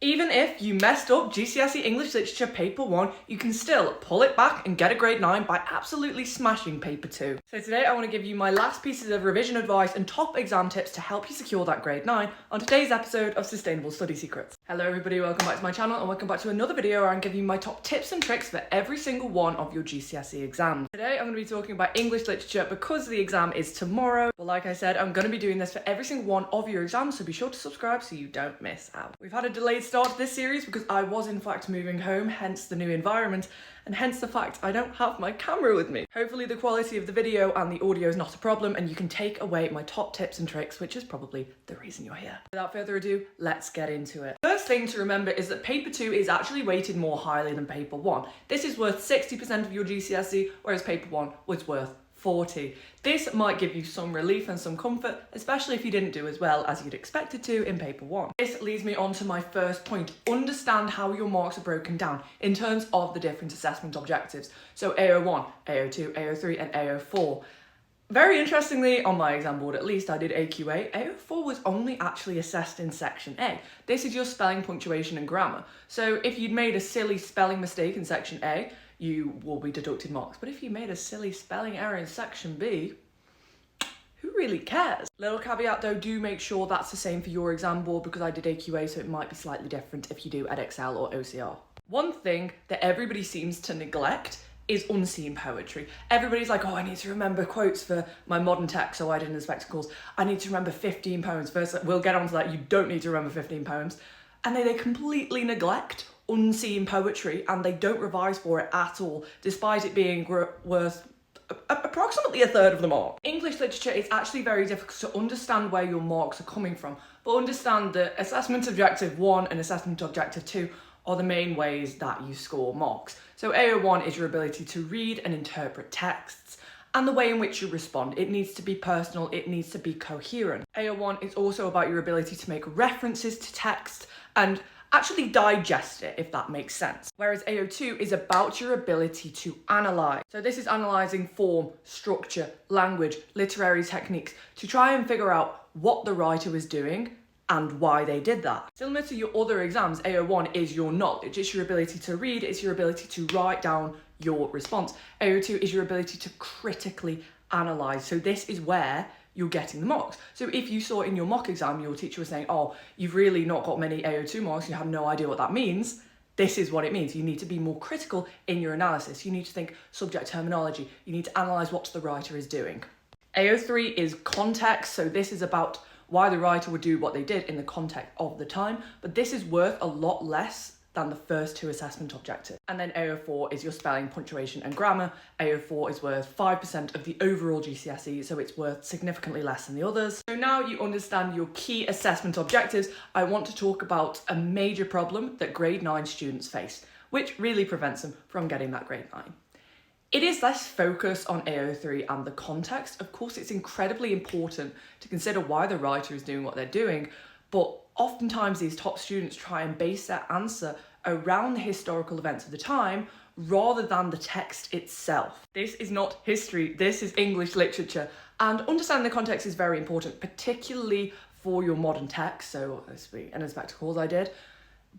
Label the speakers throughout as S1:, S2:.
S1: Even if you messed up GCSE English Literature Paper 1, you can still pull it back and get a grade 9 by absolutely smashing Paper 2. So today I want to give you my last pieces of revision advice and top exam tips to help you secure that grade 9 on today's episode of Sustainable Study Secrets. Hello everybody, welcome back to my channel and welcome back to another video where I'm giving you my top tips and tricks for every single one of your GCSE exams. Today I'm going to be talking about English Literature because the exam is tomorrow. But like I said, I'm going to be doing this for every single one of your exams, so be sure to subscribe so you don't miss out. We've had a delayed start to this series because I was in fact moving home, hence the new environment, and hence the fact I don't have my camera with me. Hopefully the quality of the video and the audio is not a problem and you can take away my top tips and tricks, which is probably the reason you're here. Without further ado, let's get into it. First thing to remember is that Paper 2 is actually weighted more highly than Paper 1. This is worth 60% of your GCSE, whereas Paper 1 was worth 40. This might give you some relief and some comfort, especially if you didn't do as well as you'd expected to in Paper 1. This leads me on to my first point. Understand how your marks are broken down in terms of the different assessment objectives. So AO1, AO2, AO3 and AO4. Very interestingly, on my exam board at least, I did AQA. AO4 was only actually assessed in Section A. This is your spelling, punctuation and grammar. So if you'd made a silly spelling mistake in Section A, you will be deducted marks. But if you made a silly spelling error in Section B, who really cares? Little caveat though, do make sure that's the same for your exam board because I did AQA, so it might be slightly different if you do EdXL or OCR. One thing that everybody seems to neglect is unseen poetry. Everybody's like, oh, I need to remember quotes for my modern text, so I did in the spectacles. I need to remember 15 poems. First, we'll get onto that. You don't need to remember 15 poems. And they completely neglect unseen poetry and they don't revise for it at all, despite it being worth approximately a third of the mark. English literature is actually very difficult to understand where your marks are coming from, but understand that assessment objective 1 and assessment objective 2 are the main ways that you score marks. So AO1 is your ability to read and interpret texts and the way in which you respond. It needs to be personal, it needs to be coherent. AO1 is also about your ability to make references to text and actually digest it, if that makes sense. Whereas AO2 is about your ability to analyse. So this is analysing form, structure, language, literary techniques to try and figure out what the writer was doing and why they did that. Similar to your other exams, AO1 is your knowledge. It's your ability to read, it's your ability to write down your response. AO2 is your ability to critically analyse. So this is where you're getting the marks. So if you saw in your mock exam, your teacher was saying, oh, you've really not got many AO2 marks, you have no idea what that means, this is what it means. You need to be more critical in your analysis. You need to think subject terminology. You need to analyse what the writer is doing. AO3 is context. So this is about why the writer would do what they did in the context of the time, but this is worth a lot less than the first two assessment objectives. And then AO4 is your spelling, punctuation and grammar. AO4 is worth 5% of the overall GCSE, so it's worth significantly less than the others. So now you understand your key assessment objectives, I want to talk about a major problem that grade 9 students face, which really prevents them from getting that grade 9. It is less focus on AO3 and the context. Of course, it's incredibly important to consider why the writer is doing what they're doing, but oftentimes these top students try and base their answer around the historical events of the time rather than the text itself. This is not history, this is English literature, and understanding the context is very important, particularly for your modern text, so and in spectacles I did,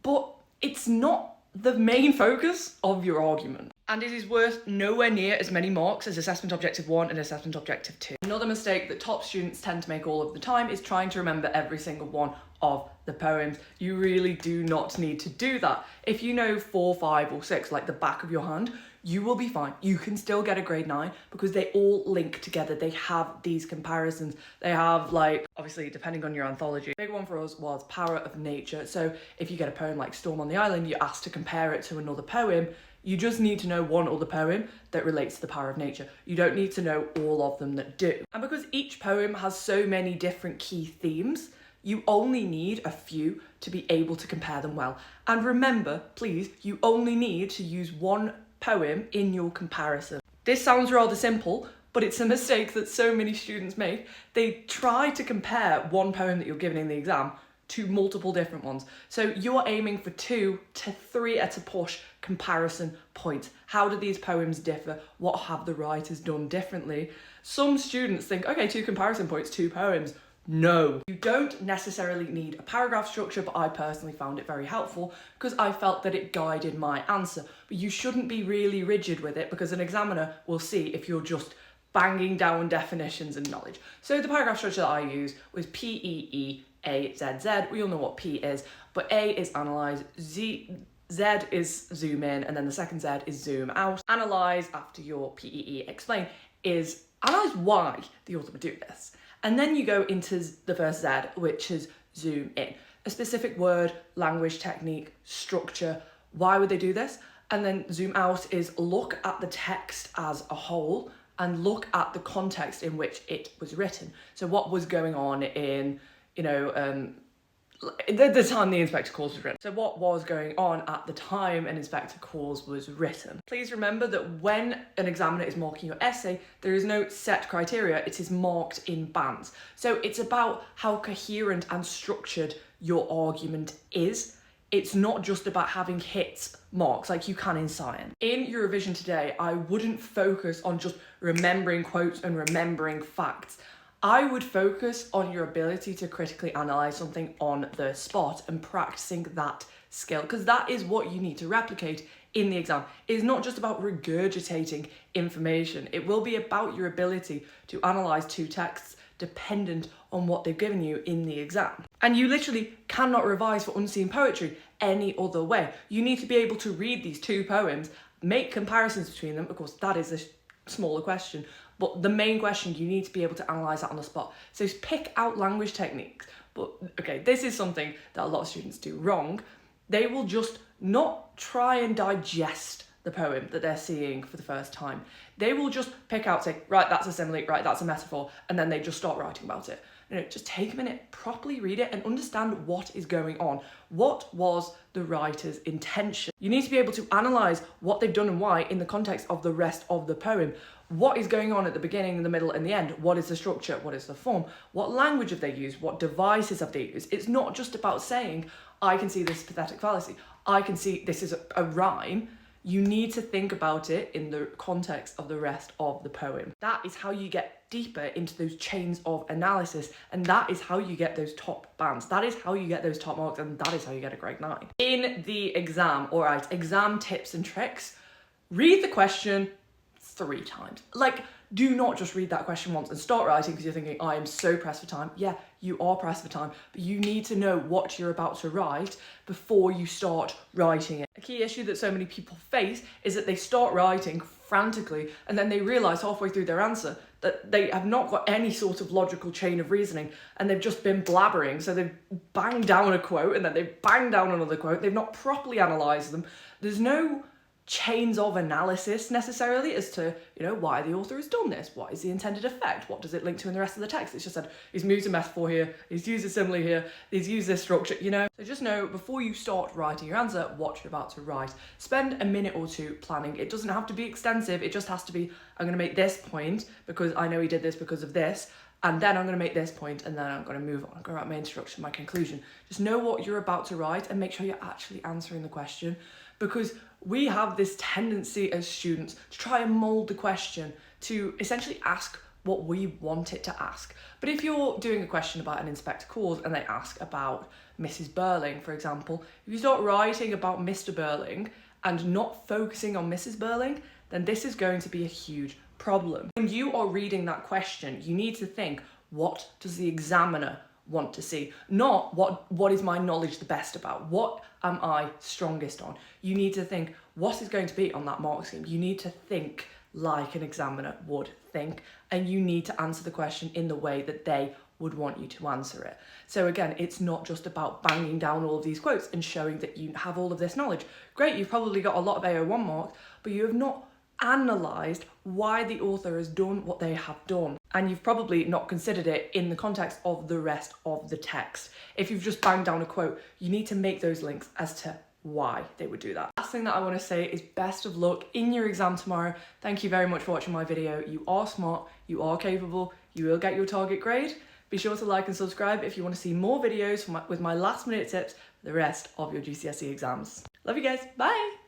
S1: but it's not the main focus of your argument. And it is worth nowhere near as many marks as assessment objective 1 and assessment objective 2. Another mistake that top students tend to make all of the time is trying to remember every single one of the poems. You really do not need to do that. If you know 4, 5 or 6 like the back of your hand, you will be fine. You can still get a grade 9 because they all link together. They have these comparisons. They have, like, obviously depending on your anthology. The big one for us was Power of Nature. So if you get a poem like Storm on the Island, you're asked to compare it to another poem. You just need to know one other poem that relates to the power of nature. You don't need to know all of them that do. And because each poem has so many different key themes, you only need a few to be able to compare them well. And remember, please, you only need to use one poem in your comparison. This sounds rather simple, but it's a mistake that so many students make. They try to compare one poem that you're given in the exam to multiple different ones. So you're aiming for 2 to 3 at a push comparison points. How do these poems differ? What have the writers done differently? Some students think, okay, 2 comparison points, 2 poems. no. You don't necessarily need a paragraph structure, but I personally found it very helpful because I felt that it guided my answer. But you shouldn't be really rigid with it because an examiner will see if you're just banging down definitions and knowledge. So the paragraph structure that I used was P-E-E-A-Z-Z. We all know what P is, but A is analyse, Z is zoom in, and then the second Z is zoom out. Analyse, after your P-E-E explain, is analyse why the author would do this. And then you go into the first Z, which is zoom in. A specific word, language, technique, structure. Why would they do this? And then zoom out is look at the text as a whole and look at the context in which it was written. So what was going on in, the time the Inspector Calls was written. So what was going on at the time an Inspector Calls was written. Please remember that when an examiner is marking your essay, there is no set criteria, it is marked in bands. So it's about how coherent and structured your argument is. It's not just about having hits marks like you can in science. In your revision today, I wouldn't focus on just remembering quotes and remembering facts. I would focus on your ability to critically analyse something on the spot and practicing that skill, because that is what you need to replicate in the exam. It's not just about regurgitating information. It will be about your ability to analyse two texts dependent on what they've given you in the exam. And you literally cannot revise for unseen poetry any other way. You need to be able to read these two poems, make comparisons between them. Of course, that is a smaller question, but the main question, you need to be able to analyse that on the spot. So pick out language techniques. But okay, this is something that a lot of students do wrong. They will just not try and digest the poem that they're seeing for the first time. They will just pick out, say, right, that's a simile, right, that's a metaphor, and then they just start writing about it. Just take a minute, properly read it and understand what is going on. What was the writer's intention? You need to be able to analyse what they've done and why in the context of the rest of the poem. What is going on at the beginning, the middle, and the end? What is the structure? What is the form? What language have they used? What devices have they used? It's not just about saying, I can see this pathetic fallacy. I can see this is a rhyme. You need to think about it in the context of the rest of the poem. That is how you get deeper into those chains of analysis, and that is how you get those top bands. That is how you get those top marks, and that is how you get a grade 9. In the exam, all right, exam tips and tricks, read the question 3 times. Like, do not just read that question once and start writing because you're thinking, I am so pressed for time. Yeah, you are pressed for time, but you need to know what you're about to write before you start writing it. A key issue that so many people face is that they start writing frantically and then they realise halfway through their answer that they have not got any sort of logical chain of reasoning and they've just been blabbering. So they've banged down a quote and then they've banged down another quote. They've not properly analysed them. There's no chains of analysis necessarily as to, why the author has done this. What is the intended effect? What does it link to in the rest of the text? It's just said, he's used a metaphor here, he's used a simile here, he's used this structure, So just know before you start writing your answer, what you're about to write. Spend a minute or two planning. It doesn't have to be extensive. It just has to be, I'm going to make this point because I know he did this because of this. And then I'm going to make this point and then I'm going to move on. I'm going to write my introduction, my conclusion. Just know what you're about to write and make sure you're actually answering the question, because we have this tendency as students to try and mould the question to essentially ask what we want it to ask. But if you're doing a question about an Inspector Calls and they ask about Mrs. Burling, for example, if you start writing about Mr. Burling and not focusing on Mrs. Burling, then this is going to be a huge problem. When you are reading that question, you need to think, what does the examiner want to see? Not what is my knowledge the best about? What am I strongest on? You need to think, what is going to be on that mark scheme? You need to think like an examiner would think, and you need to answer the question in the way that they would want you to answer it. So again, it's not just about banging down all of these quotes and showing that you have all of this knowledge. Great, you've probably got a lot of AO1 marks, but you have not analysed why the author has done what they have done. And you've probably not considered it in the context of the rest of the text. If you've just banged down a quote, you need to make those links as to why they would do that. Last thing that I want to say is best of luck in your exam tomorrow. Thank you very much for watching my video. You are smart, you are capable, you will get your target grade. Be sure to like and subscribe if you want to see more videos with my last minute tips for the rest of your GCSE exams. Love you guys, bye!